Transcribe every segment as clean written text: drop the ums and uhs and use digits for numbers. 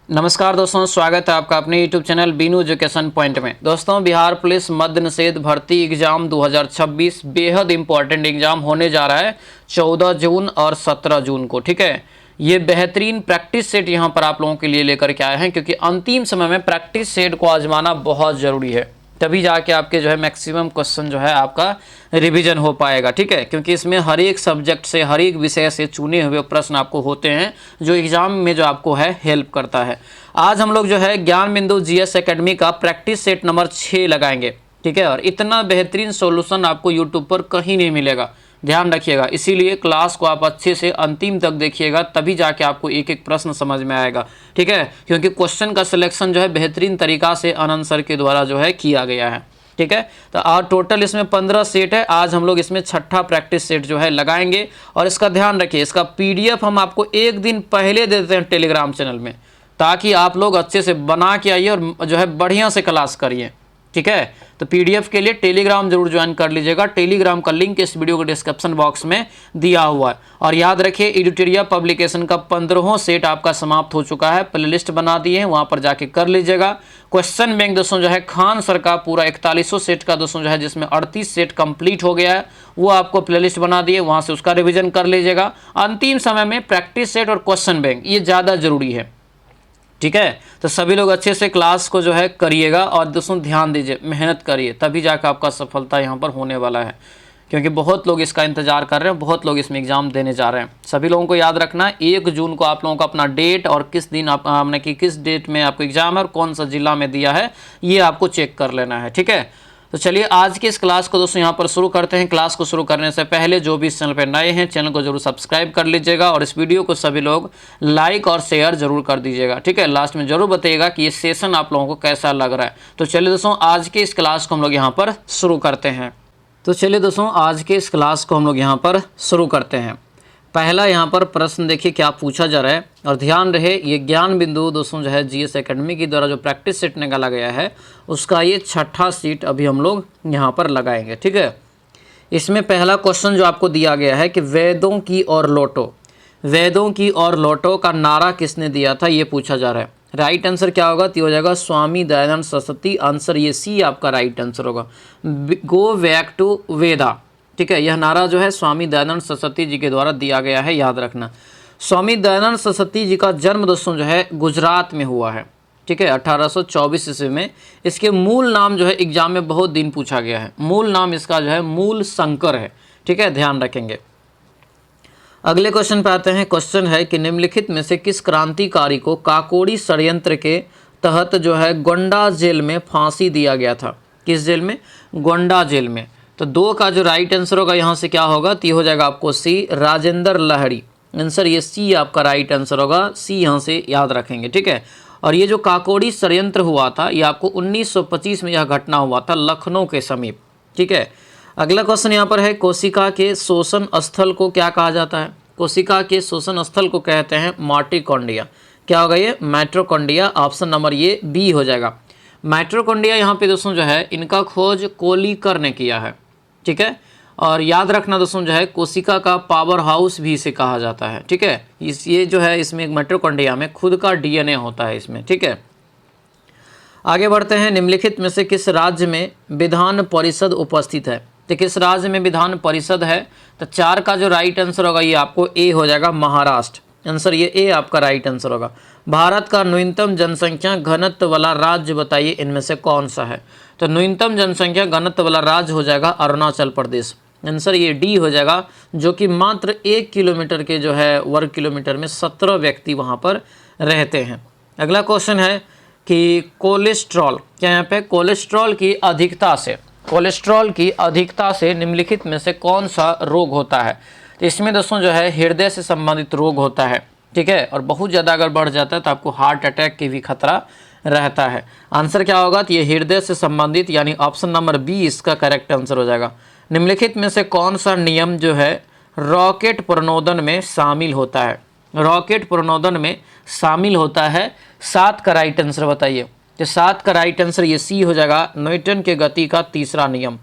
नमस्कार दोस्तों, स्वागत है आपका अपने YouTube channel Binu education point में। दोस्तों, बिहार पुलिस मद्य निषेध भर्ती एग्जाम 2026 बेहद इंपॉर्टेंट एग्जाम होने जा रहा है 14 जून और 17 जून को। ठीक है, ये बेहतरीन प्रैक्टिस सेट यहाँ पर आप लोगों के लिए लेकर के आए हैं, क्योंकि अंतिम समय में प्रैक्टिस सेट को आजमाना बहुत ज़रूरी है, तभी जाके आपके जो है मैक्सिमम क्वेश्चन जो है आपका रिवीजन हो पाएगा। ठीक है, क्योंकि इसमें हर एक सब्जेक्ट से, हर एक विषय से चुने हुए प्रश्न आपको होते हैं, जो एग्जाम में जो आपको है हेल्प करता है। आज हम लोग जो है ज्ञान बिंदु जीएस एकेडमी का प्रैक्टिस सेट नंबर 6 लगाएंगे। ठीक है, और इतना बेहतरीन सॉल्यूशन आपको यूट्यूब पर कहीं नहीं मिलेगा, ध्यान रखिएगा। इसीलिए क्लास को आप अच्छे से अंतिम तक देखिएगा, तभी जाके आपको एक एक प्रश्न समझ में आएगा। ठीक है, क्योंकि क्वेश्चन का सिलेक्शन जो है बेहतरीन तरीका से आनंद सर के द्वारा जो है किया गया है। ठीक है, तो आज टोटल इसमें 15 सेट है। आज हम लोग इसमें 6ठा प्रैक्टिस सेट जो है लगाएंगे। और इसका ध्यान रखिए, इसका पीडीएफ हम आपको एक दिन पहले दे देते हैं टेलीग्राम चैनल में, ताकि आप लोग अच्छे से बना के आइए और जो है बढ़िया से क्लास करिए। ठीक है, तो पीडीएफ के लिए टेलीग्राम जरूर ज्वाइन कर लीजिएगा। टेलीग्राम का लिंक इस वीडियो के डिस्क्रिप्शन बॉक्स में दिया हुआ है। और याद रखिए, एडिटोरिया पब्लिकेशन का 15वां सेट आपका समाप्त हो चुका है, प्लेलिस्ट बना दिए हैं, वहां पर जाके कर लीजिएगा। क्वेश्चन बैंक दोस्तों जो है खान सर का पूरा 4100 सेट का दोस्तों जो है, जिसमें 38 सेट कंप्लीट हो गया है, वो आपको प्लेलिस्ट बना दिए, वहां से उसका रिविजन कर लीजिएगा। अंतिम समय में प्रैक्टिस सेट और क्वेश्चन बैंक ये ज़्यादा जरूरी है। ठीक है, तो सभी लोग अच्छे से क्लास को जो है करिएगा और दोस्तों ध्यान दीजिए, मेहनत करिए, तभी जाकर आपका सफलता यहाँ पर होने वाला है। क्योंकि बहुत लोग इसका इंतजार कर रहे हैं, बहुत लोग इसमें एग्जाम देने जा रहे हैं। सभी लोगों को याद रखना है 1 जून को आप लोगों का अपना डेट और किस दिन आपने कि किस डेट में आपको एग्जाम है और कौन सा जिला में दिया है, ये आपको चेक कर लेना है। ठीक है, तो चलिए आज की इस क्लास को दोस्तों यहाँ पर शुरू करते हैं। क्लास को शुरू करने से पहले जो भी इस चैनल पर नए हैं, चैनल को जरूर सब्सक्राइब कर लीजिएगा और इस वीडियो को सभी लोग लाइक और शेयर जरूर कर दीजिएगा। ठीक है, लास्ट में जरूर बताइएगा कि ये सेशन आप लोगों को कैसा लग रहा है। तो चलिए दोस्तों, आज के इस क्लास को हम लोग यहाँ पर शुरू करते हैं। तो चलिए दोस्तों, आज के इस क्लास को हम लोग यहाँ पर शुरू करते हैं। पहला यहाँ पर प्रश्न देखिए क्या पूछा जा रहा है, और ध्यान रहे ये ज्ञान बिंदु दोस्तों जो है जीएस एकेडमी के द्वारा जो प्रैक्टिस सेट निकाला गया है, उसका ये 6ठा सीट अभी हम लोग यहाँ पर लगाएंगे। ठीक है, इसमें पहला क्वेश्चन जो आपको दिया गया है कि वेदों की ओर लौटो, वेदों की ओर लौटो का नारा किसने दिया था, ये पूछा जा रहा है। राइट आंसर क्या होगा, तो हो जाएगा स्वामी दयानंद सरस्वती। आंसर ये सी आपका राइट आंसर होगा, गो बैक टू वेदा। ठीक है, यह नारा जो है स्वामी दयानंद सरस्वती जी के द्वारा दिया गया है, याद रखना। स्वामी दयानंद सरस्वती जी का जन्म दोस्तों जो है गुजरात में हुआ है। ठीक है, 1824 ईस्वी में। इसके मूल नाम जो है एग्जाम में बहुत दिन पूछा गया है, मूल नाम इसका जो है मूल शंकर है। ठीक है, ध्यान रखेंगे। अगले क्वेश्चन पे आते हैं। क्वेश्चन है कि निम्नलिखित में से किस क्रांतिकारी को काकोड़ी षड्यंत्र के तहत जो है गोंडा जेल में फांसी दिया गया था। किस जेल में, गोंडा जेल में। तो 2 का जो राइट आंसर होगा यहाँ से क्या होगा, तो ये हो जाएगा आपको सी, राजेंद्र लहड़ी। आंसर ये सी आपका राइट आंसर होगा, सी यहाँ से याद रखेंगे। ठीक है, और ये जो काकोड़ी षड्यंत्र हुआ था, ये आपको 1925 में यह घटना हुआ था लखनऊ के समीप। ठीक है, अगला क्वेश्चन यहाँ पर है, कोशिका के शोषण स्थल को क्या कहा जाता है। कोशिका के शोषण स्थल को कहते हैं माइटोकॉन्ड्रिया। क्या होगा ये, माइटोकॉन्ड्रिया। ऑप्शन नंबर ये बी हो जाएगा। माइटोकॉन्ड्रिया यहाँ पे दोस्तों जो है इनका खोज कोलीकर ने किया है। ठीक है, और याद रखना दोस्तों जो है कोशिका का पावर हाउस भी इसे कहा जाता है। ठीक है, ये जो है इसमें माइटोकॉन्ड्रिया में खुद का डीएनए होता है इसमें। ठीक है, आगे बढ़ते हैं। निम्नलिखित में से किस राज्य में विधान परिषद उपस्थित है। तो किस राज्य में विधान परिषद है, तो 4 का जो राइट आंसर होगा ये आपको ए हो जाएगा, महाराष्ट्र। आंसर ये ए आपका राइट आंसर होगा। भारत का न्यूनतम जनसंख्या घनत्व वाला राज्य बताइए इनमें से कौन सा है। तो न्यूनतम जनसंख्या घनत्व वाला राज्य हो जाएगा अरुणाचल प्रदेश। आंसर ये डी हो जाएगा, जो कि मात्र 1 किलोमीटर के जो है वर्ग किलोमीटर में 17 व्यक्ति वहाँ पर रहते हैं। अगला क्वेश्चन है कि कोलेस्ट्रॉल, क्या यहाँ पे कोलेस्ट्रॉल की अधिकता से, कोलेस्ट्रॉल की अधिकता से निम्नलिखित में से कौन सा रोग होता है। तो इसमें दोस्तों जो है हृदय से संबंधित रोग होता है। ठीक है, और बहुत ज़्यादा अगर बढ़ जाता है तो आपको हार्ट अटैक की भी खतरा रहता है। आंसर क्या होगा, तो ये हृदय से संबंधित, यानी ऑप्शन नंबर बी इसका करेक्ट आंसर हो जाएगा। निम्नलिखित में से कौन सा नियम जो है रॉकेट प्रणोदन में शामिल होता है। रॉकेट प्रणोदन में शामिल होता है। 7 का राइट आंसर बताइए। तो 7 का राइट आंसर ये सी हो जाएगा, न्यूटन के गति का तीसरा नियम।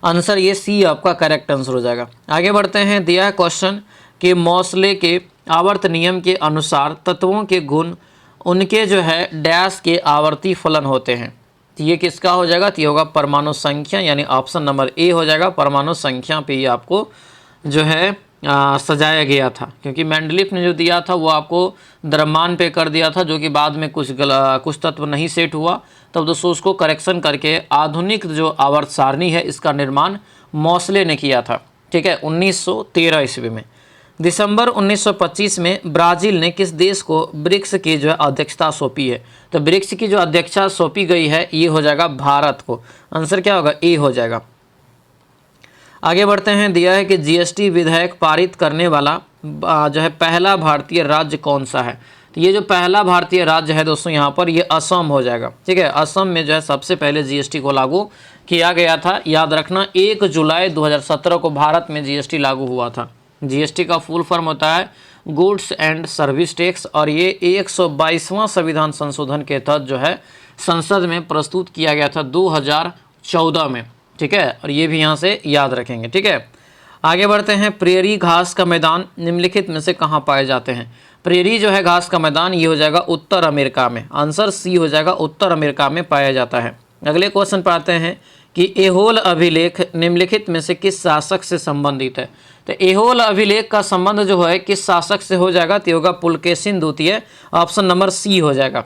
आंसर ये सी आपका करेक्ट आंसर हो जाएगा। आगे बढ़ते हैं। दिया है क्वेश्चन कि मोसले के आवर्त नियम के अनुसार तत्वों के गुण उनके जो है डैश के आवर्ती फलन होते हैं। तो ये किसका हो जाएगा? तो ये होगा परमाणु संख्या, यानी ऑप्शन नंबर ए हो जाएगा। परमाणु संख्या पे ये आपको जो है सजाया गया था, क्योंकि मेंडलीफ ने जो दिया था वो आपको द्रव्यमान पे कर दिया था, जो कि बाद में कुछ तत्व नहीं सेट हुआ, तब दोस्तों उसको करेक्शन करके आधुनिक जो आवर्त सारणी है इसका निर्माण मोसले ने किया था। ठीक है, 1913 ईस्वी में। दिसंबर 1925 में ब्राज़ील ने किस देश को ब्रिक्स की जो है अध्यक्षता सौंपी है? तो ब्रिक्स की जो अध्यक्षता सौंपी गई है ये हो जाएगा भारत को। आंसर क्या होगा? ए हो जाएगा। आगे बढ़ते हैं। दिया है कि जीएसटी विधेयक पारित करने वाला जो है पहला भारतीय राज्य कौन सा है? तो ये जो पहला भारतीय राज्य है दोस्तों यहाँ पर ये असम हो जाएगा। ठीक है, असम में जो है सबसे पहले जीएसटी को लागू किया गया था। याद रखना 1 जुलाई 2017 को भारत में जीएसटी लागू हुआ था। जीएसटी का फुल फॉर्म होता है गुड्स एंड सर्विस टैक्स, और ये 122वां संविधान संशोधन के तहत जो है संसद में प्रस्तुत किया गया था 2014 में। ठीक है, और ये भी यहाँ से याद रखेंगे। ठीक है, आगे बढ़ते हैं। प्रेरी घास का मैदान निम्नलिखित में से कहाँ पाए जाते हैं? प्रेरी जो है घास का मैदान ये हो जाएगा उत्तर अमेरिका में। आंसर सी हो जाएगा, उत्तर अमेरिका में पाया जाता है। अगले क्वेश्चन पर आते हैं कि एहोल अभिलेख निम्नलिखित में से किस शासक से संबंधित है? तो एहोल अभिलेख का संबंध जो है किस शासक से हो जाएगा? तो होगा पुलकेशिन द्वितीय। ऑप्शन नंबर सी हो जाएगा।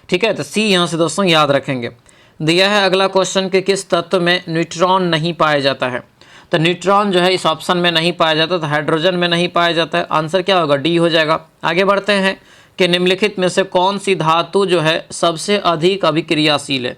ठीक है, तो सी यहाँ से दोस्तों याद रखेंगे। दिया है अगला क्वेश्चन कि किस तत्व में न्यूट्रॉन नहीं पाया जाता है? तो न्यूट्रॉन जो है इस ऑप्शन में नहीं पाया जाता, तो हाइड्रोजन में नहीं पाया जाता है। आंसर क्या होगा? डी हो जाएगा। आगे बढ़ते हैं कि निम्नलिखित में से कौन सी धातु जो है सबसे अधिक अभिक्रियाशील है?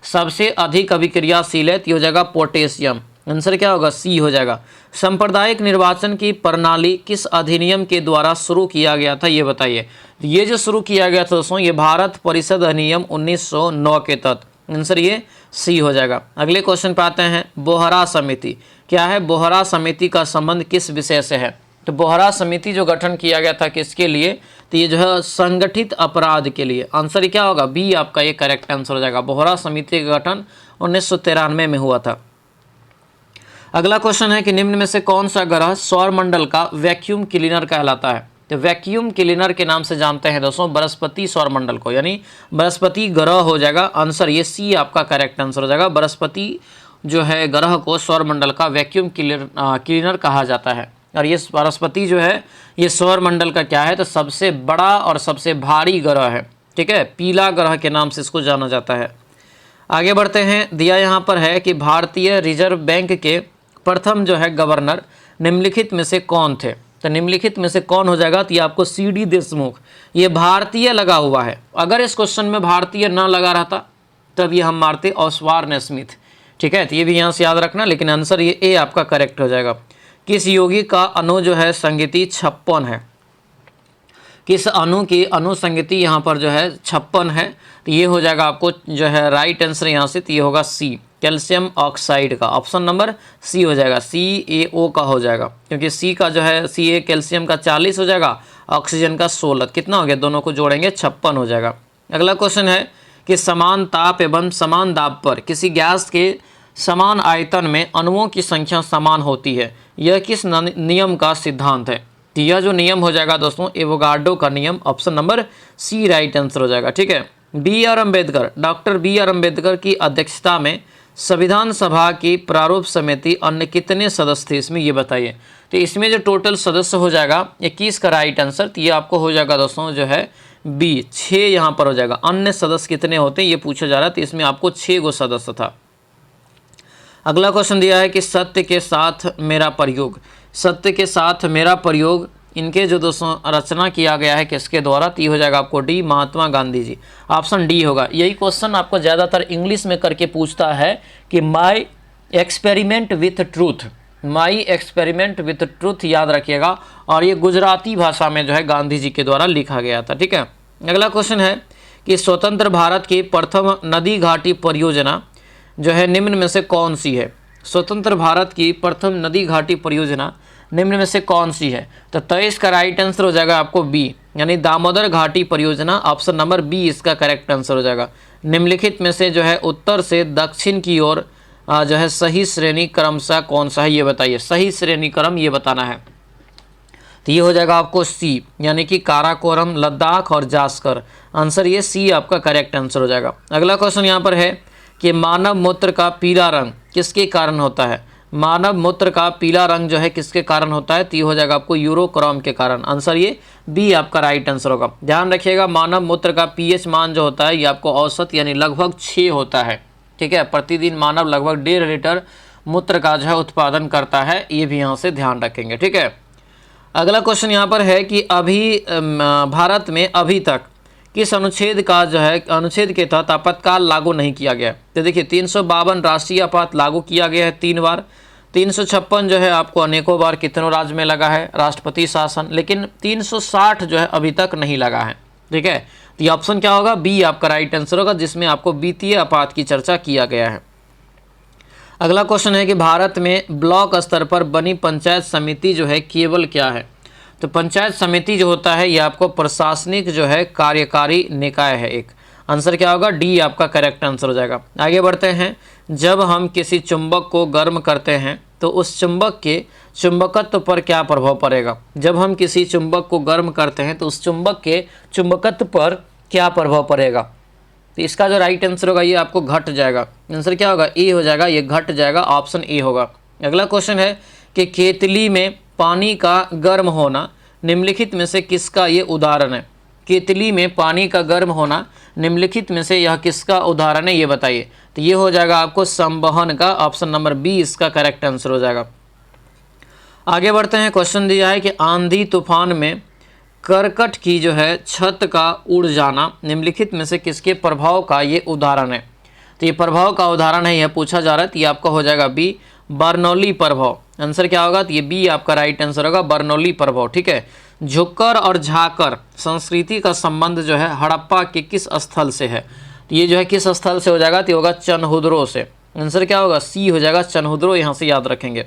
सबसे अधिक अभिक्रियाशील है तो हो जाएगा पोटेशियम। आंसर क्या होगा? सी हो जाएगा। सांप्रदायिक निर्वाचन की प्रणाली किस अधिनियम के द्वारा शुरू किया गया था ये बताइए? ये जो शुरू किया गया था दोस्तों ये भारत परिषद अधिनियम 1909 के तहत। आंसर ये सी हो जाएगा। अगले क्वेश्चन पे आते हैं। बोहरा समिति क्या है? बोहरा समिति का संबंध किस विषय से है? तो बोहरा समिति जो गठन किया गया था किसके लिए? तो ये जो है संगठित अपराध के लिए। आंसर क्या होगा? बी आपका ये करेक्ट आंसर हो जाएगा। बोहरा समिति का गठन 1993 में हुआ था। अगला क्वेश्चन है कि निम्न में से कौन सा ग्रह सौरमंडल का वैक्यूम क्लीनर कहलाता है? तो वैक्यूम क्लीनर के नाम से जानते हैं दोस्तों बृहस्पति सौरमंडल को, यानी बृहस्पति ग्रह हो जाएगा। आंसर ये सी आपका करेक्ट आंसर हो जाएगा। बृहस्पति जो है ग्रह को सौरमंडल का वैक्यूम क्लीनर कहा जाता है। और ये बृहस्पति जो है ये सौरमंडल का क्या है? तो सबसे बड़ा और सबसे भारी ग्रह है। ठीक है, पीला ग्रह के नाम से इसको जाना जाता है। आगे बढ़ते हैं। दिया यहाँ पर है कि भारतीय रिजर्व बैंक के प्रथम जो है गवर्नर निम्नलिखित में से कौन थे? तो निम्नलिखित में से कौन हो जाएगा? तो ये आपको CD देशमुख, ये भारतीय लगा हुआ है। अगर इस क्वेश्चन में भारतीय ना लगा रहता तब ये हम मारते ऑस्वार्न स्मिथ। ठीक है, तो ये भी यहाँ से याद रखना, लेकिन आंसर ये ए आपका करेक्ट हो जाएगा। किस यौगिक का अणु जो है संगति 56 है? किस अणु की अणु संगति यहाँ पर जो है 56 है? तो ये हो जाएगा आपको जो है राइट आंसर यहाँ से, तो ये होगा सी कैल्शियम ऑक्साइड का। ऑप्शन नंबर सी हो जाएगा, CaO का हो जाएगा, क्योंकि सी का जो है Ca कैल्शियम का 40 हो जाएगा, ऑक्सीजन का 16। कितना हो गया? दोनों को जोड़ेंगे 56 हो जाएगा। अगला क्वेश्चन है कि समान ताप एवं समान दाब पर किसी गैस के समान आयतन में अणुओं की संख्या समान होती है, यह किस नियम का सिद्धांत है? तो यह जो नियम हो जाएगा दोस्तों एवोगाड्रो का नियम। Option number C right answer हो जाएगा। ठीक है, डॉक्टर बी आर अम्बेडकर की अध्यक्षता में संविधान सभा की प्रारूप समिति अन्य कितने सदस्य थे इसमें ये बताइए? तो इसमें जो टोटल सदस्य हो जाएगा 21 का राइट आंसर, तो ये आपको हो जाएगा दोस्तों जो है बी 6 यहाँ पर हो जाएगा। अन्य सदस्य कितने होते हैं ये पूछा जा रहा है, तो इसमें आपको 6 गो सदस्य था। अगला क्वेश्चन दिया है कि सत्य के साथ मेरा प्रयोग, सत्य के साथ मेरा प्रयोग इनके जो दोस्तों रचना किया गया है किसके द्वारा? तो ये हो जाएगा आपको D Mahatma Gandhi ji. Option D होगा। यही क्वेश्चन आपको ज़्यादातर इंग्लिश में करके पूछता है कि my experiment with truth, my experiment with truth याद रखिएगा। और ये गुजराती भाषा में जो है गांधी जी के द्वारा लिखा गया था। ठीक है, अगला क्वेश्चन है कि स्वतंत्र भारत की प्रथम नदी घाटी परियोजना जो है निम्न में से कौन सी है? स्वतंत्र भारत की प्रथम नदी घाटी परियोजना निम्न में से कौन सी है? तो 23 का राइट आंसर हो जाएगा आपको बी, यानी दामोदर घाटी परियोजना। ऑप्शन नंबर बी इसका करेक्ट आंसर हो जाएगा। निम्नलिखित में से जो है उत्तर से दक्षिण की ओर जो है सही श्रेणी क्रमशः कौन सा है ये बताइए? सही श्रेणी क्रम ये बताना है। तो ये हो जाएगा आपको सी, यानी कि काराकोरम, लद्दाख और जास्कर। आंसर ये सी आपका करेक्ट आंसर हो जाएगा। अगला क्वेश्चन यहाँ पर है कि मानव मूत्र का पीला रंग किसके कारण होता है। मानव मूत्र का पीला रंग जो है किसके कारण होता है, तो ये हो जाएगा आपको यूरोक्रोम के कारण। आंसर ये बी आपका राइट आंसर होगा। ध्यान रखिएगा, मानव मूत्र का पीएच मान जो होता है ये आपको औसत यानी लगभग 6 होता है। ठीक है, प्रतिदिन मानव लगभग 1.5 लीटर मूत्र का जो है उत्पादन करता है, ये भी यहाँ से ध्यान रखेंगे। ठीक है, अगला क्वेश्चन यहाँ पर है कि अभी भारत में अभी तक किस अनुच्छेद का जो है अनुच्छेद के तहत आपातकाल लागू नहीं किया गया। तो देखिए 352 राष्ट्रीय आपात लागू किया गया है 3 बार, 356 जो है आपको अनेकों बार कितनों राज्य में लगा है राष्ट्रपति शासन, लेकिन 360 जो है अभी तक नहीं लगा है। ठीक है, तो ये ऑप्शन क्या होगा, बी आपका राइट आंसर होगा, जिसमें आपको वित्तीय आपात की चर्चा किया गया है। अगला क्वेश्चन है कि भारत में ब्लॉक स्तर पर बनी पंचायत समिति जो है केवल क्या है। तो पंचायत समिति जो होता है ये आपको प्रशासनिक जो है कार्यकारी निकाय है एक। आंसर क्या होगा, डी आपका करेक्ट आंसर हो जाएगा। आगे बढ़ते हैं, जब हम किसी चुंबक को गर्म करते हैं तो उस चुंबक के चुंबकत्व पर क्या प्रभाव पड़ेगा। जब हम किसी चुंबक को गर्म करते हैं तो उस चुंबक के चुंबकत्व पर क्या प्रभाव पड़ेगा। तो इसका जो राइट आंसर होगा ये आपको घट जाएगा। आंसर क्या होगा, ए हो जाएगा, ये घट जाएगा, ऑप्शन ए होगा। अगला क्वेश्चन है कि केतली में पानी का गर्म होना निम्नलिखित में से किसका ये उदाहरण है। केतली में पानी का गर्म होना निम्नलिखित में से यह किसका उदाहरण है, ये बताइए। तो ये हो जाएगा आपको संवहन का, ऑप्शन नंबर बी इसका करेक्ट आंसर हो जाएगा। आगे बढ़ते हैं, क्वेश्चन दिया है कि आंधी तूफान में करकट की जो है छत का उड़ जाना निम्नलिखित में से किसके प्रभाव का ये उदाहरण है। तो ये प्रभाव का उदाहरण है, यह पूछा जा रहा है, तो ये आपका हो जाएगा बी बर्नौली प्रभाव। आंसर क्या होगा, तो ये बी आपका राइट आंसर होगा, बर्नौली प्रभाव। ठीक है, झुक्कर और झाकर संस्कृति का संबंध जो है हड़प्पा के किस स्थल से है। तो ये जो है किस स्थल से हो जाएगा, तो ये होगा चनहुद्रो से। आंसर क्या होगा, सी हो जाएगा, चनहुद्रो, यहाँ से याद रखेंगे।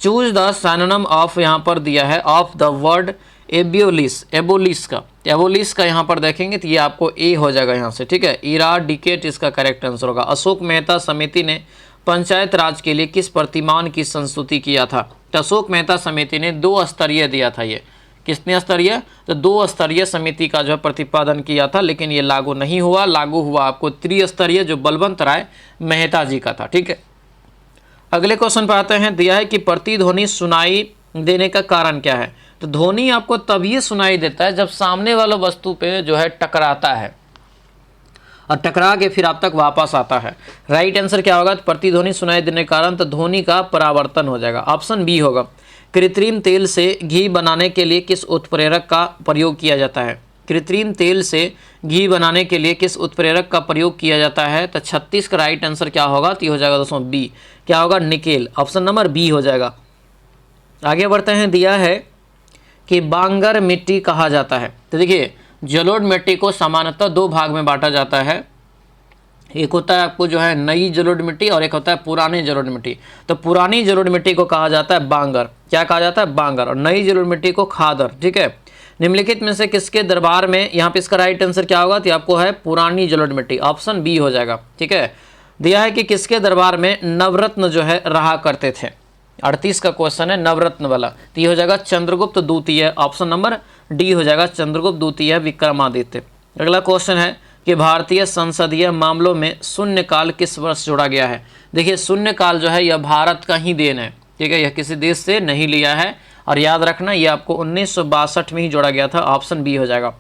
चूज द सिनोनिम ऑफ, यहाँ पर दिया है of the word abolish, abolish का, एबोलिश का यहाँ पर देखेंगे तो ये आपको ए हो जाएगा यहाँ से। ठीक है, इराडिकेट इसका करेक्ट आंसर होगा। अशोक मेहता समिति ने पंचायत राज के लिए किस प्रतिमान की संस्तुति किया था। तो अशोक मेहता समिति ने 2 स्तरीय दिया था, ये कितने स्तरीय, तो 2 स्तरीय समिति का जो है प्रतिपादन किया था, लेकिन ये लागू नहीं हुआ। लागू हुआ आपको त्रिस्तरीय जो बलवंत राय मेहता जी का था। ठीक है, अगले क्वेश्चन पर आते हैं, दिया है कि प्रतिध्वनि सुनाई देने का कारण क्या है। तो ध्वनि आपको तभी सुनाई देता है जब सामने वाला वस्तु पे जो है टकराता है और टकरा के फिर आप तक वापस आता है। राइट आंसर क्या होगा, तो प्रतिध्वनि सुनाई देने के कारण तो ध्वनि का परावर्तन हो जाएगा, ऑप्शन बी होगा। कृत्रिम तेल से घी बनाने के लिए किस उत्प्रेरक का प्रयोग किया जाता है। कृत्रिम तेल से घी बनाने के लिए किस उत्प्रेरक का प्रयोग किया जाता है। तो 36 का राइट आंसर क्या होगा, तो हो जाएगा दोस्तों बी, क्या होगा, निकेल, ऑप्शन नंबर बी हो जाएगा। आगे बढ़ते हैं, दिया है कि बांगर मिट्टी कहा जाता है। तो देखिए जलोढ़ मिट्टी को सामान्यतः 2 भाग में बांटा जाता है, एक होता है आपको जो है नई जलोढ़ मिट्टी और एक होता है पुरानी जलोढ़ मिट्टी। तो पुरानी जलोढ़ मिट्टी को कहा जाता है बांगर, क्या कहा जाता है, बांगर, और नई जलोढ़ मिट्टी को खादर। ठीक है, निम्नलिखित में से किसके दरबार में, यहाँ पे इसका राइट आंसर क्या होगा, तो आपको है पुरानी जलोढ़ मिट्टी, ऑप्शन बी हो जाएगा। ठीक है, दिया है कि किसके दरबार में नवरत्न जो है रहा करते थे। 38 का क्वेश्चन है नवरत्न वाला, तो ये हो जाएगा चंद्रगुप्त द्वितीय, ऑप्शन नंबर डी हो जाएगा, चंद्रगुप्त द्वितीय विक्रमादित्य। अगला क्वेश्चन है कि भारतीय संसदीय मामलों में शून्यकाल किस वर्ष जोड़ा गया है। देखिए शून्यकाल जो है यह भारत का ही देन है। ठीक है, यह किसी देश से नहीं लिया है, और याद रखना ये आपको 1962 में ही जोड़ा गया था, ऑप्शन बी हो जाएगा।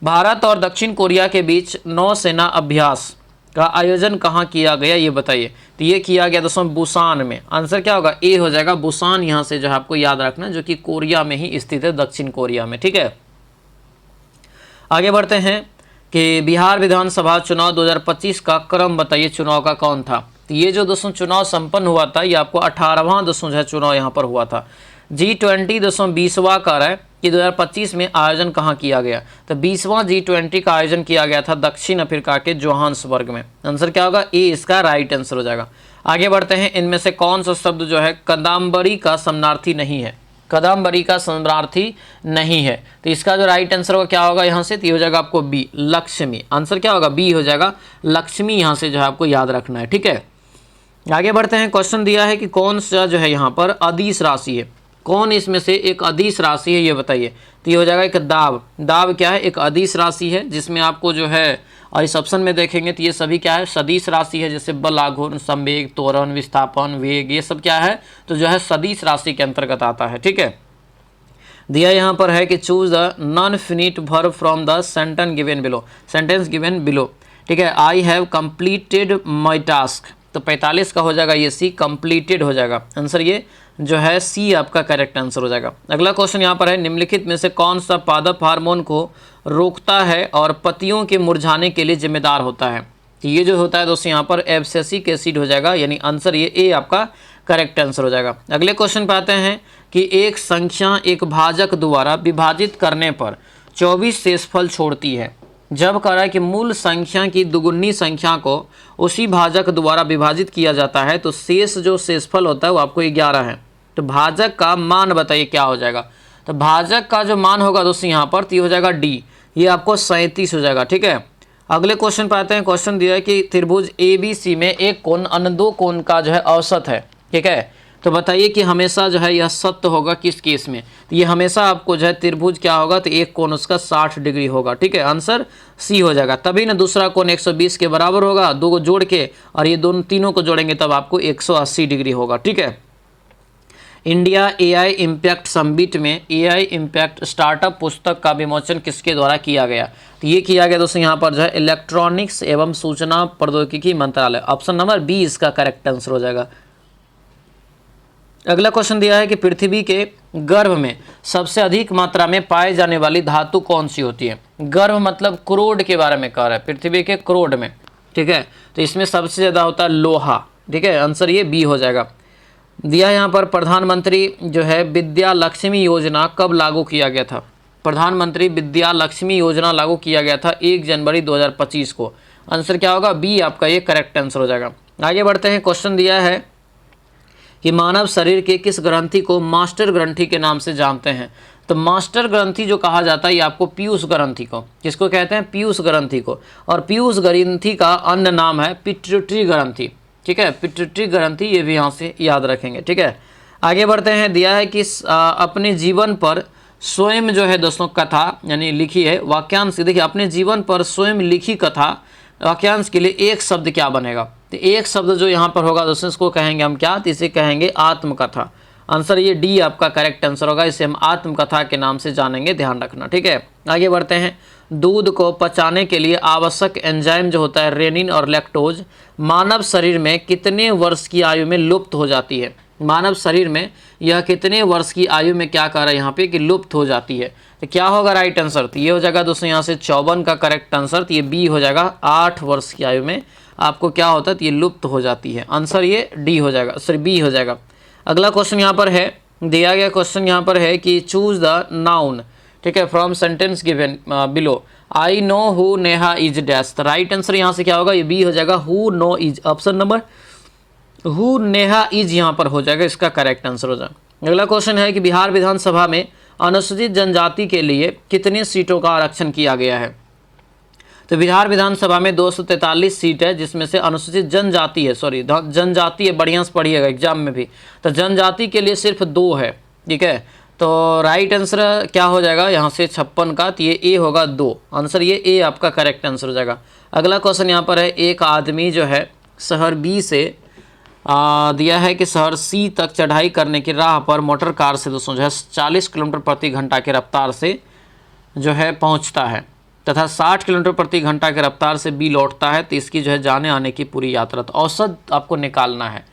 भारत और दक्षिण कोरिया के बीच नौसेना अभ्यास का आयोजन कहाँ किया गया, ये बताइए। तो ये किया गया दोस्तों बुसान में, आंसर क्या होगा, ए हो जाएगा, बुसान यहाँ से जो है आपको याद रखना, जो कि कोरिया में ही स्थित है, दक्षिण कोरिया में। ठीक है, आगे बढ़ते हैं कि बिहार विधानसभा चुनाव 2025 का क्रम बताइए, चुनाव का कौन था। तो ये जो दोस्तों चुनाव संपन्न हुआ था ये आपको 18वां दोस्तों जो है चुनाव यहाँ पर हुआ था। G20 दोस्तों 20वां कर है कि 2025 में आयोजन कहाँ किया गया। तो 20वां G20 का आयोजन किया गया था दक्षिण अफ्रीका के जोहान्सबर्ग में। आंसर क्या होगा, ए इसका राइट आंसर हो जाएगा। आगे बढ़ते हैं, इनमें से कौन सा शब्द जो है कदम्बरी का समानार्थी नहीं है। कदम्बरी का समानार्थी नहीं है, तो इसका जो राइट आंसर होगा क्या होगा यहाँ से, तो हो जाएगा आपको बी लक्ष्मी। आंसर क्या होगा, बी हो जाएगा लक्ष्मी, यहाँ से जो है आपको याद रखना है। ठीक है, आगे बढ़ते हैं, क्वेश्चन दिया है कि कौन सा जो है यहाँ पर अदिश राशि है। कौन इसमें से एक अदिश राशि है ये बताइए। तो ये हो जाएगा एक दाब। दाब क्या है, एक अदिश राशि है जिसमें आपको जो है, और इस ऑप्शन में देखेंगे तो ये सभी क्या है, सदिश राशि है। जैसे बल, आघूर्ण, संवेग, त्वरण, विस्थापन, वेग, ये सब क्या है, तो जो है सदिश राशि के अंतर्गत आता है। ठीक है, दिया यहाँ पर है कि choose the non finite verb from the sentence given below, sentence given below. ठीक है, I have completed my task, तो 45 का हो जाएगा ये सी, कंप्लीटेड हो जाएगा आंसर, ये जो है सी आपका करेक्ट आंसर हो जाएगा। अगला क्वेश्चन यहाँ पर है, निम्नलिखित में से कौन सा पादप हार्मोन को रोकता है और पत्तियों के मुरझाने के लिए जिम्मेदार होता है। तो ये जो होता है दोस्तों यहाँ पर एब्सिसिक एसिड हो जाएगा, यानी आंसर ये ए आपका करेक्ट आंसर हो जाएगा। अगले क्वेश्चन पे आते हैं कि एक संख्या एक भाजक द्वारा विभाजित करने पर 24 शेषफल छोड़ती है। जब कह रहा है कि मूल संख्या की दुगुनी संख्या को उसी भाजक द्वारा विभाजित किया जाता है तो शेष जो शेषफल होता है वो आपको 11 है। तो भाजक का मान बताइए क्या हो जाएगा। तो भाजक का जो मान होगा दोस्तों यहाँ पर, तो ये हो जाएगा डी, ये आपको 37 हो जाएगा। ठीक है, अगले क्वेश्चन पे आते हैं। क्वेश्चन दिया है कि त्रिभुज ABC में एक कोण अन्य दो कोण का जो है औसत है। ठीक है, तो बताइए कि हमेशा जो है यह सत्य होगा किस केस में। तो ये हमेशा आपको जो है त्रिभुज क्या होगा, तो एक कोण उसका 60 डिग्री होगा। ठीक है, आंसर सी हो जाएगा। तभी ना दूसरा कोण 120 के बराबर होगा, दो को जोड़ के, और ये दोनों तीनों को जोड़ेंगे तब आपको 180 डिग्री होगा। ठीक है, इंडिया AI इम्पैक्ट समिट में AI इम्पैक्ट स्टार्टअप पुस्तक का विमोचन किसके द्वारा किया गया। तो ये किया गया दोस्तों यहाँ पर जो है इलेक्ट्रॉनिक्स एवं सूचना प्रौद्योगिकी मंत्रालय, ऑप्शन नंबर बी इसका करेक्ट आंसर हो जाएगा। अगला क्वेश्चन दिया है कि पृथ्वी के गर्भ में सबसे अधिक मात्रा में पाए जाने वाली धातु कौन सी होती है। गर्भ मतलब क्रोड के बारे में कह रहा है, पृथ्वी के क्रोड में। ठीक है, तो इसमें सबसे ज़्यादा होता है लोहा। ठीक है, आंसर ये बी हो जाएगा। दिया यहाँ पर प्रधानमंत्री जो है विद्या लक्ष्मी योजना कब लागू किया गया था। प्रधानमंत्री विद्या लक्ष्मी योजना लागू किया गया था 1 जनवरी 2025 को। आंसर क्या होगा, बी आपका ये करेक्ट आंसर हो जाएगा। आगे बढ़ते हैं। क्वेश्चन दिया है कि मानव शरीर के किस ग्रंथि को मास्टर ग्रंथि के नाम से जानते हैं। तो मास्टर ग्रंथि जो कहा जाता है ये आपको पीयूष ग्रंथि को, किसको कहते हैं, पीयूष ग्रंथि को। और पीयूष ग्रंथि का अन्य नाम है पिट्यूटरी ग्रंथि। ठीक है, पिट्यूटरी ग्रंथि, ये भी यहाँ से याद रखेंगे। ठीक है, आगे बढ़ते हैं। दिया है कि अपने जीवन पर स्वयं जो है दोस्तों कथा यानी लिखी है वाक्यांश। देखिए, अपने जीवन पर स्वयं लिखी कथा वाक्यांश के लिए एक शब्द क्या बनेगा। तो एक शब्द जो यहाँ पर होगा दोस्तों इसको कहेंगे हम क्या, तो इसे कहेंगे आत्मकथा। आंसर ये डी आपका करेक्ट आंसर होगा, इसे हम आत्मकथा के नाम से जानेंगे, ध्यान रखना। ठीक है, आगे बढ़ते हैं। दूध को पचाने के लिए आवश्यक एंजाइम जो होता है रेनिन और लैक्टोज मानव शरीर में कितने वर्ष की आयु में लुप्त हो जाती है। मानव शरीर में यह कितने वर्ष की आयु में क्या कह रहा है यहाँ पे कि लुप्त हो जाती है। तो क्या होगा राइट आंसर, तो ये हो जाएगा दोस्तों यहाँ से 54 का करेक्ट आंसर। तो ये बी हो जाएगा, 8 वर्ष की आयु में आपको क्या होता है, तो ये लुप्त हो जाती है। आंसर ये डी हो जाएगा, सॉरी बी हो जाएगा। अगला क्वेश्चन यहाँ पर है, दिया गया क्वेश्चन यहाँ पर है कि चूज द नाउन। ठीक है, from sentence given below. I know who Neha is dash. तो राइट आंसर यहाँ से क्या होगा, ये बी हो जाएगा, who know is. Option number who Neha is यहाँ पर हो जाएगा, इसका करेक्ट आंसर हो जाएगा। अगला क्वेश्चन है कि बिहार विधानसभा में अनुसूचित जनजाति के लिए कितनी सीटों का आरक्षण किया गया है। तो बिहार विधानसभा में 243 सीट है, जिसमें से अनुसूचित जनजाति है, सॉरी जनजाति है, बढ़िया से पढ़िएगा एग्जाम में भी। तो जनजाति के लिए सिर्फ 2 है। ठीक है, तो राइट आंसर क्या हो जाएगा यहाँ से 56 का, तो ये ए होगा 2। आंसर ये ए आपका करेक्ट आंसर हो जाएगा। अगला क्वेश्चन यहाँ पर है, एक आदमी जो है शहर बी से दिया है कि शहर सी तक चढ़ाई करने की राह पर मोटर कार से दोस्तों जो है 40 किलोमीटर प्रति घंटा की रफ्तार से जो है पहुँचता है तथा 60 किलोमीटर प्रति घंटा की रफ्तार से बी लौटता है। तो इसकी जो है जाने आने की पूरी यात्रा, तो औसत आपको निकालना है।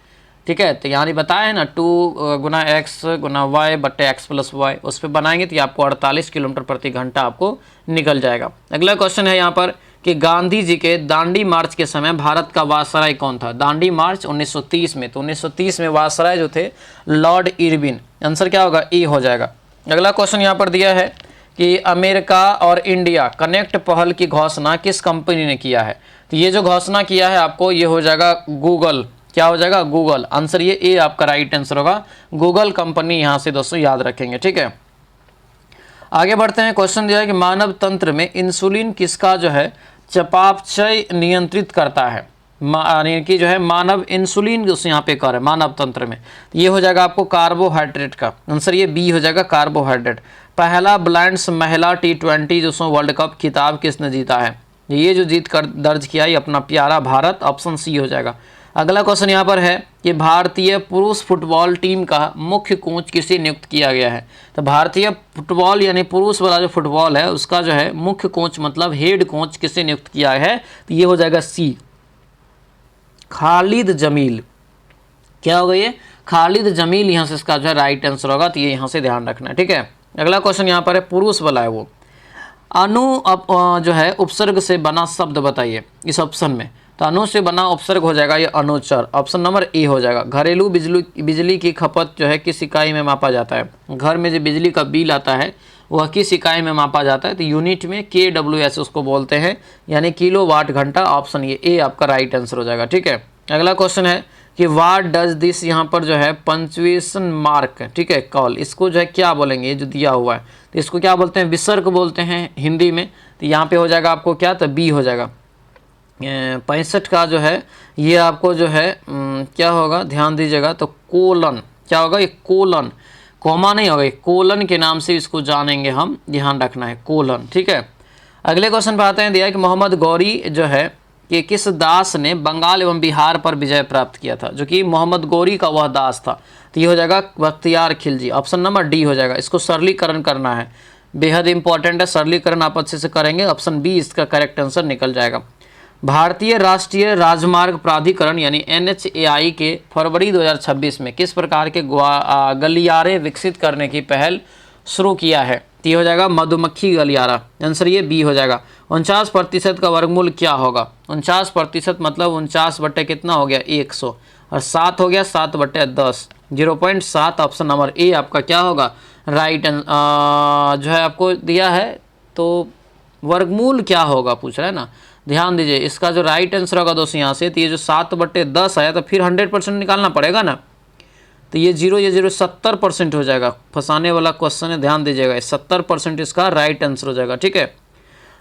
ठीक है, तो यहाँ बताया है ना 2 गुना एक्स गुना वाई बट्टे एक्स प्लस वाई, उस पर बनाएंगे तो आपको 48 किलोमीटर प्रति घंटा आपको निकल जाएगा। अगला क्वेश्चन है यहाँ पर कि गांधी जी के दांडी मार्च के समय भारत का वायसराय कौन था। दांडी मार्च 1930 में, तो 1930 में वायसराय जो थे लॉर्ड इरविन। आंसर क्या होगा, ए हो जाएगा। अगला क्वेश्चन यहाँ पर दिया है कि अमेरिका और इंडिया कनेक्ट पहल की घोषणा किस कंपनी ने किया है। तो ये जो घोषणा किया है आपको ये हो जाएगा गूगल। क्या हो जाएगा, गूगल। आंसर ये ए आपका राइट आंसर होगा, गूगल कंपनी यहाँ से दोस्तों याद रखेंगे। ठीक है, आगे बढ़ते हैं। क्वेश्चन दिया है कि मानव तंत्र में इंसुलिन किसका जो है चयापचय नियंत्रित करता है। यानी कि जो है मानव इंसुलिन उस यहाँ पे कर है मानव तंत्र में। ये हो जाएगा आपको कार्बोहाइड्रेट का आंसर, ये बी हो जाएगा कार्बोहाइड्रेट। पहला ब्लाइंड्स महिला T20 दोस्तों वर्ल्ड कप खिताब किसने जीता है? ये जो जीत कर दर्ज किया ये अपना प्यारा भारत, ऑप्शन सी हो जाएगा। अगला क्वेश्चन यहाँ पर है कि भारतीय पुरुष फुटबॉल टीम का मुख्य कोच किसे नियुक्त किया गया है? तो भारतीय फुटबॉल यानी पुरुष वाला जो फुटबॉल है उसका जो है मुख्य कोच मतलब हेड कोच किसे नियुक्त किया है? तो ये हो जाएगा सी, खालिद जमील। क्या होगा ये? खालिद जमील यहाँ से इसका जो है राइट आंसर होगा, तो ये यहाँ से ध्यान रखना है, ठीक है। अगला क्वेश्चन यहाँ पर है पुरुष वाला है वो, जो है उपसर्ग से बना शब्द बताइए इस ऑप्शन में। तो अनु से बना उपसर्ग हो जाएगा ये अनुचर, ऑप्शन नंबर ए हो जाएगा। घरेलू बिजली की खपत जो है किस इकाई में मापा जाता है? घर में जो बिजली का बिल आता है वह किस इकाई में मापा जाता है? तो यूनिट में, KWS उसको बोलते हैं, यानी किलोवाट घंटा, ऑप्शन ये ए आपका राइट आंसर हो जाएगा, ठीक है। अगला क्वेश्चन है कि व्हाट डज दिस, यहाँ पर जो है पंक्चुएशन मार्क, ठीक है, कॉल, इसको जो है क्या बोलेंगे? ये जो दिया हुआ है तो इसको क्या बोलते हैं? विसर्ग बोलते हैं हिंदी में। तो यहाँ पे हो जाएगा आपको क्या? तो बी हो जाएगा। 65 का जो है ये आपको जो है क्या होगा? ध्यान दीजिएगा, तो कोलन, क्या होगा? ये कोलन, कॉमा नहीं होगा, ये कोलन के नाम से इसको जानेंगे हम, ध्यान रखना है, कोलन, ठीक है। अगले क्वेश्चन पर आते हैं, दिया कि मोहम्मद गौरी जो है कि किस दास ने बंगाल एवं बिहार पर विजय प्राप्त किया था? जो कि मोहम्मद गौरी का वह दास था। तो ये हो जाएगा Bakhtiyar Khilji, option number D हो जाएगा। इसको सरलीकरण करना है, बेहद इंपॉर्टेंट है, सरलीकरण आप अच्छे से करेंगे, ऑप्शन बी इसका करेक्ट आंसर निकल जाएगा। भारतीय राष्ट्रीय राजमार्ग प्राधिकरण यानी NHAI के फरवरी 2026 में किस प्रकार के गलियारे विकसित करने की पहल शुरू किया है? तो ये हो जाएगा मधुमक्खी गलियारा, आंसर ये बी हो जाएगा। 49% का वर्गमूल क्या होगा? 49% मतलब 49 बट्टे कितना हो गया? 100, और 7 हो गया 7/10, 0.7, ऑप्शन नंबर ए आपका क्या होगा? राइट जो है आपको दिया है, तो वर्गमूल क्या होगा पूछ रहा है ना, ध्यान दीजिए। इसका जो राइट आंसर होगा दोस्तों यहाँ से, तो ये जो 7/10 आया तो फिर 100% निकालना पड़ेगा ना, तो ये 0 70% हो जाएगा। फंसाने वाला क्वेश्चन है, ध्यान दीजिएगा, 70% इसका राइट आंसर हो जाएगा, ठीक है।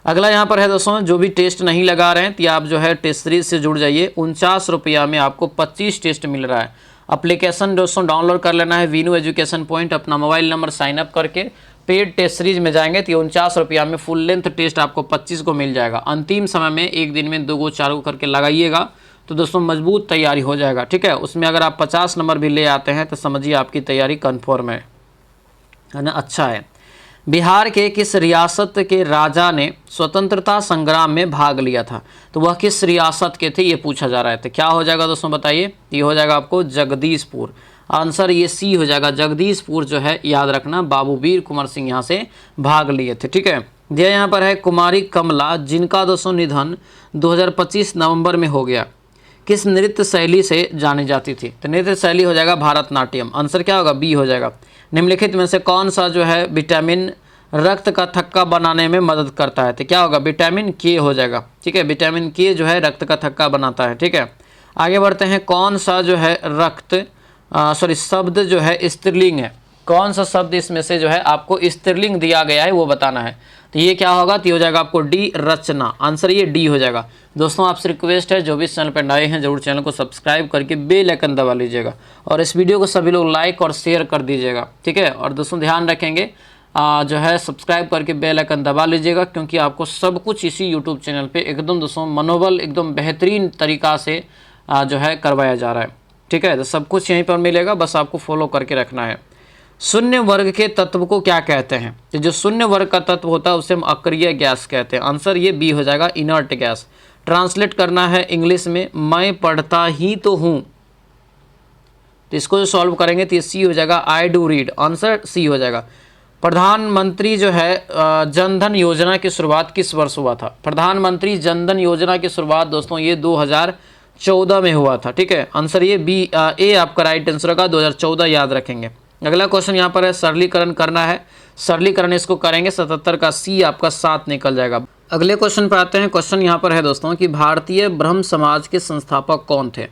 अगला यहाँ पर है दोस्तों, जो भी टेस्ट नहीं लगा रहे हैं तो आप जो है टेस्ट सीरीज से जुड़ जाइए। 49 रुपया में आपको 25 टेस्ट मिल रहा है। एप्लीकेशन दोस्तों डाउनलोड कर लेना है, वीनू एजुकेशन पॉइंट, अपना मोबाइल नंबर साइन अप करके पेड टेस्ट सीरीज में जाएंगे तो 49 रुपया में फुल लेंथ टेस्ट आपको 25 को मिल जाएगा। अंतिम समय में एक दिन में 2 4 को करके लगाइएगा तो दोस्तों मजबूत तैयारी हो जाएगा, ठीक है। उसमें अगर आप 50 नंबर भी ले आते हैं तो समझिए आपकी तैयारी कन्फर्म है ना, अच्छा है। बिहार के किस रियासत के राजा ने स्वतंत्रता संग्राम में भाग लिया था? तो वह किस रियासत के थे ये पूछा जा रहा है। तो क्या हो जाएगा दोस्तों बताइए? ये हो जाएगा आपको जगदीशपुर, आंसर ये सी हो जाएगा। जगदीशपुर जो है याद रखना, बाबू वीर कुंवर सिंह यहाँ से भाग लिए थे, ठीक है। दिया यहाँ पर है कुमारी कमला, जिनका दोस्तों निधन 2025 नवंबर में हो गया, किस नृत्य शैली से जानी जाती थी? तो नृत्य शैली हो जाएगा भरतनाट्यम, आंसर क्या होगा? बी हो जाएगा। निम्नलिखित में से कौन सा जो है विटामिन रक्त का थक्का बनाने में मदद करता है? तो क्या होगा? विटामिन के हो जाएगा, ठीक है। विटामिन के जो है रक्त का थक्का बनाता है, ठीक है। आगे बढ़ते हैं, कौन सा जो है शब्द जो है स्त्रीलिंग है? कौन सा शब्द इसमें से जो है आपको स्त्रीलिंग दिया गया है वो बताना है। तो ये क्या होगा? तो हो जाएगा आपको डी, रचना, आंसर ये डी हो जाएगा। दोस्तों आपसे रिक्वेस्ट है, जो भी चैनल पर नए हैं जरूर चैनल को सब्सक्राइब करके बेल आइकन दबा लीजिएगा और इस वीडियो को सभी लोग लाइक और शेयर कर दीजिएगा, ठीक है। और दोस्तों ध्यान रखेंगे जो है सब्सक्राइब करके बेल आइकन दबा लीजिएगा, क्योंकि आपको सब कुछ इसी यूट्यूब चैनल पे एकदम दोस्तों मनोबल एकदम बेहतरीन तरीका से जो है करवाया जा रहा है, ठीक है। तो सब कुछ यहीं पर मिलेगा, बस आपको फॉलो करके रखना है। शून्य वर्ग के तत्व को क्या कहते हैं? तो जो शून्य वर्ग का तत्व होता है उसे हम अक्रिय गैस कहते हैं, आंसर ये बी हो जाएगा, इनर्ट गैस। ट्रांसलेट करना है इंग्लिश में, मैं पढ़ता ही तो हूँ, तो इसको जो सॉल्व करेंगे तो ये सी हो जाएगा, I do read, answer C हो जाएगा। प्रधानमंत्री जो है जनधन योजना की शुरुआत किस वर्ष हुआ था? प्रधानमंत्री जनधन योजना की शुरुआत दोस्तों ये 2014 में हुआ था, ठीक है। आंसर ये बी ए आपका राइट आंसर होगा, 2014 याद रखेंगे। अगला क्वेश्चन यहाँ पर है, सरलीकरण करना है, सरलीकरण इसको करेंगे 77 का सी आपका 7 निकल जाएगा। अगले क्वेश्चन पर आते हैं। क्वेश्चन यहाँ पर है दोस्तों कि भारतीय ब्रह्म समाज के संस्थापक कौन थे?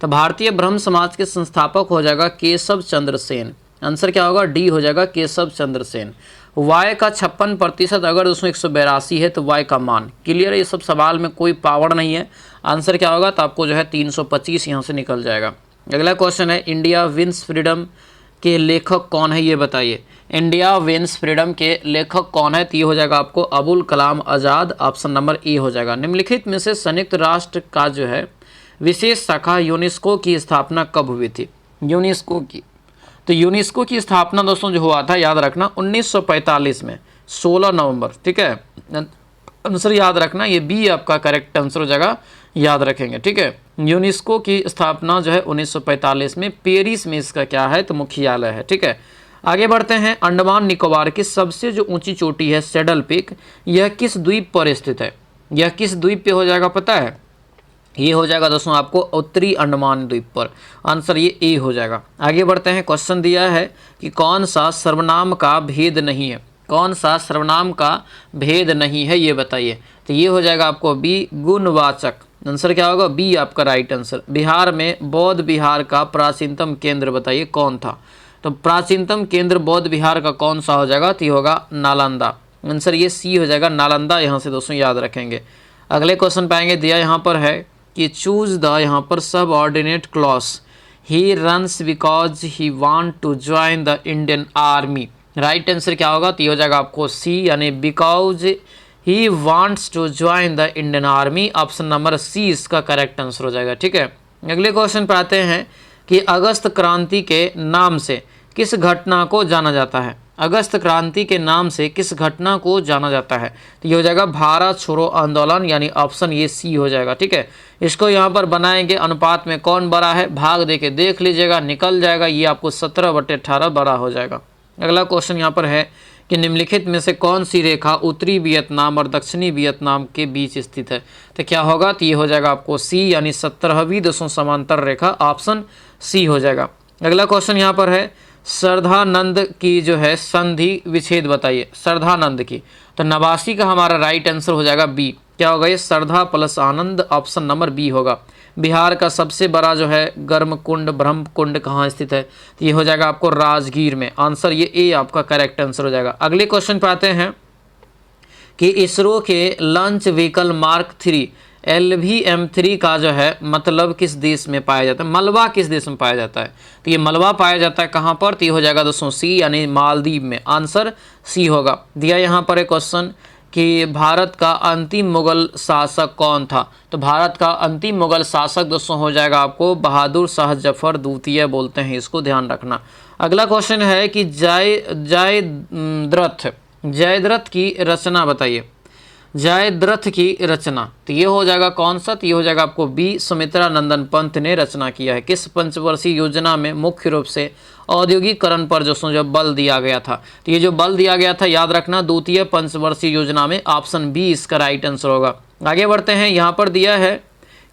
तो भारतीय ब्रह्म समाज के संस्थापक हो जाएगा केशव चंद्र सेन, आंसर क्या होगा? डी हो जाएगा, केशव चंद्र सेन। y का 56% अगर उसमें 182 है तो y का मान। क्लियर है, ये सब सवाल में कोई पावर नहीं है। आंसर क्या होगा, तो आपको जो है 325 यहाँ से निकल जाएगा। अगला क्वेश्चन है, इंडिया विंस फ्रीडम के लेखक कौन है, ये बताइए। इंडिया विंस फ्रीडम के लेखक कौन है, तो ये हो जाएगा आपको Abul Kalam Azad, option number A हो जाएगा। निम्नलिखित में से संयुक्त राष्ट्र का जो है विशेष शाखा यूनेस्को की स्थापना कब हुई थी। यूनेस्को की, तो यूनेस्को की स्थापना दोस्तों जो हुआ था, याद रखना 1945 में 16 नवंबर। ठीक है, आंसर याद रखना, ये बी आपका करेक्ट आंसर हो जाएगा, याद रखेंगे। ठीक है, यूनेस्को की स्थापना जो है 1945 में पेरिस में इसका क्या है, तो मुख्यालय है। ठीक है, आगे बढ़ते हैं। अंडमान निकोबार की सबसे जो ऊंची चोटी है सैडल पीक, यह किस द्वीप पर स्थित है। यह किस द्वीप पे हो जाएगा पता है, ये हो जाएगा दोस्तों आपको उत्तरी अंडमान द्वीप पर। आंसर ये ए हो जाएगा। आगे बढ़ते हैं। क्वेश्चन दिया है कि कौन सा सर्वनाम का भेद नहीं है। कौन सा सर्वनाम का भेद नहीं है, ये बताइए। तो ये हो जाएगा आपको बी गुणवाचक। आंसर क्या होगा, बी आपका राइट आंसर। बिहार में बौद्ध विहार का प्राचीनतम केंद्र बताइए कौन था। तो प्राचीनतम केंद्र बौद्ध विहार का कौन सा हो जाएगा, तो ये होगा नालंदा। आंसर ये सी हो जाएगा, नालंदा। यहाँ से दोस्तों याद रखेंगे। अगले क्वेश्चन पाएंगे, दिया यहाँ पर है कि चूज द यहाँ पर subordinate clause. He runs because he want to join the Indian army. Right answer क्या होगा, तो ये हो जाएगा आपको सी, यानी because he wants to join the Indian army. Option number C इसका करेक्ट आंसर हो जाएगा। ठीक है, अगले क्वेश्चन पे आते हैं कि अगस्त क्रांति के नाम से किस घटना को जाना जाता है। अगस्त क्रांति के नाम से किस घटना को जाना जाता है, तो ये हो जाएगा भारत छोड़ो आंदोलन, यानी ऑप्शन ये सी हो जाएगा। ठीक है, इसको यहाँ पर बनाएंगे अनुपात में कौन बड़ा है, भाग दे के देख लीजिएगा, निकल जाएगा। ये आपको 17/18 बड़ा हो जाएगा। अगला क्वेश्चन यहाँ पर है कि निम्नलिखित में से कौन सी रेखा उत्तरी वियतनाम और दक्षिणी वियतनाम के बीच स्थित है। तो क्या होगा, तो ये हो जाएगा आपको सी, यानी 17वीं दोस्तों समांतर रेखा, ऑप्शन सी हो जाएगा। अगला क्वेश्चन यहाँ पर है, श्रद्धानंद की जो है संधि विच्छेद बताइए। श्रद्धानंद की, तो 89 का हमारा राइट आंसर हो जाएगा बी। क्या होगा, ये श्रद्धा प्लस आनंद, ऑप्शन नंबर बी होगा। बिहार का सबसे बड़ा जो है गर्म कुंड ब्रह्म कुंड कहाँ स्थित है, तो ये हो जाएगा आपको राजगीर में। आंसर ये ए आपका करेक्ट आंसर हो जाएगा। अगले क्वेश्चन पे आते हैं कि इसरो के लॉन्च व्हीकल मार्क 3 LVM-3 का जो है मतलब किस देश में पाया जाता है, मलबा किस देश में पाया जाता है। तो ये मलबा पाया जाता है कहाँ पर, तो ये हो जाएगा दोस्तों सी, यानी मालदीव में। आंसर सी होगा। दिया यहाँ पर एक क्वेश्चन कि भारत का अंतिम मुगल शासक कौन था। तो भारत का अंतिम मुगल शासक दोस्तों हो जाएगा आपको बहादुर शाह जफर द्वितीय बोलते हैं, इसको ध्यान रखना। अगला क्वेश्चन है कि जयद्रथ की रचना बताइए। जयद्रथ की रचना, तो ये हो जाएगा कौन सा, तो ये हो जाएगा आपको बी, सुमित्रा नंदन पंत ने रचना किया है। किस पंचवर्षीय योजना में मुख्य रूप से औद्योगिकरण पर जो बल दिया गया था, तो ये जो बल दिया गया था याद रखना द्वितीय पंचवर्षीय योजना में, ऑप्शन बी इसका राइट आंसर होगा। आगे बढ़ते हैं। यहाँ पर दिया है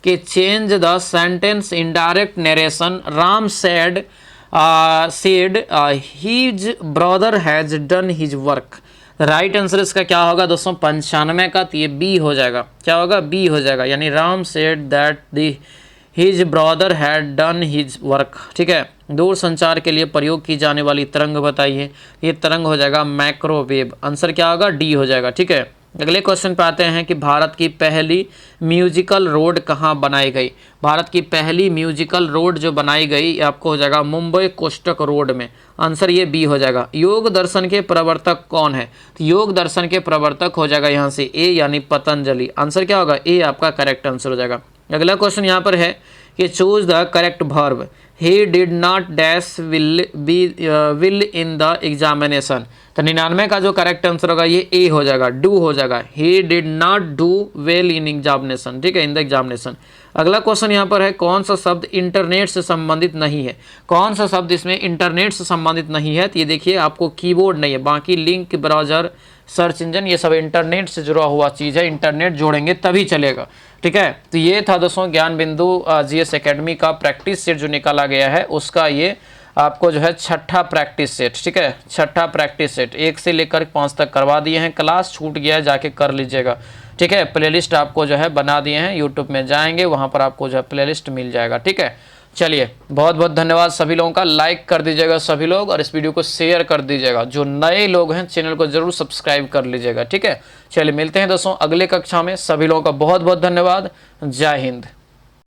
कि change the sentence in direct narration. Ram said his brother has done his work. Right answer इसका क्या होगा दोस्तों, 95 का, तो ये बी हो जाएगा। क्या होगा, बी हो जाएगा, यानी Ram said that his brother had done his work. ठीक है, दूर संचार के लिए प्रयोग की जाने वाली तरंग बताइए। ये तरंग हो जाएगा माइक्रोवेव। आंसर क्या होगा, डी हो जाएगा। ठीक है, अगले क्वेश्चन पे आते हैं कि भारत की पहली म्यूजिकल रोड कहाँ बनाई गई। भारत की पहली म्यूजिकल रोड जो बनाई गई आपको हो जाएगा मुंबई कोष्टक रोड में। आंसर ये बी हो जाएगा। योग दर्शन के प्रवर्तक कौन है, तो योग दर्शन के प्रवर्तक हो जाएगा यहाँ से ए, यानी पतंजलि। आंसर क्या होगा, ए आपका करेक्ट आंसर हो जाएगा। अगला क्वेश्चन यहाँ पर है कि choose the correct verb. He did not dash will in the examination. तो 99 का जो करेक्ट आंसर होगा ये ए हो जाएगा, डू हो जाएगा। He did not do well in examination. ठीक है, इन द एग्जामिनेशन। अगला क्वेश्चन यहाँ पर है, कौन सा शब्द इंटरनेट से संबंधित नहीं है। कौन सा शब्द इसमें इंटरनेट से संबंधित नहीं है, तो ये देखिए आपको कीबोर्ड नहीं है, बाकी लिंक, ब्राउजर, सर्च इंजन, ये सब इंटरनेट से जुड़ा हुआ चीज़ है। इंटरनेट जोड़ेंगे तभी चलेगा। ठीक है, तो ये था दोस्तों ज्ञान बिंदु GS एकेडमी का प्रैक्टिस सेट जो निकाला गया है, उसका ये आपको जो है छठा प्रैक्टिस सेट। ठीक है, छठा प्रैक्टिस सेट 1 से लेकर 5 तक करवा दिए हैं। क्लास छूट गया है, जाके कर लीजिएगा। ठीक है, प्लेलिस्ट आपको जो है बना दिए हैं, यूट्यूब में जाएंगे वहाँ पर आपको जो है प्लेलिस्ट मिल जाएगा। ठीक है, चलिए, बहुत बहुत धन्यवाद सभी लोगों का। लाइक कर दीजिएगा सभी लोग और इस वीडियो को शेयर कर दीजिएगा। जो नए लोग हैं चैनल को जरूर सब्सक्राइब कर लीजिएगा, ठीक है। चलिए मिलते हैं दोस्तों अगले कक्षा में। सभी लोगों का बहुत बहुत धन्यवाद। जय हिंद।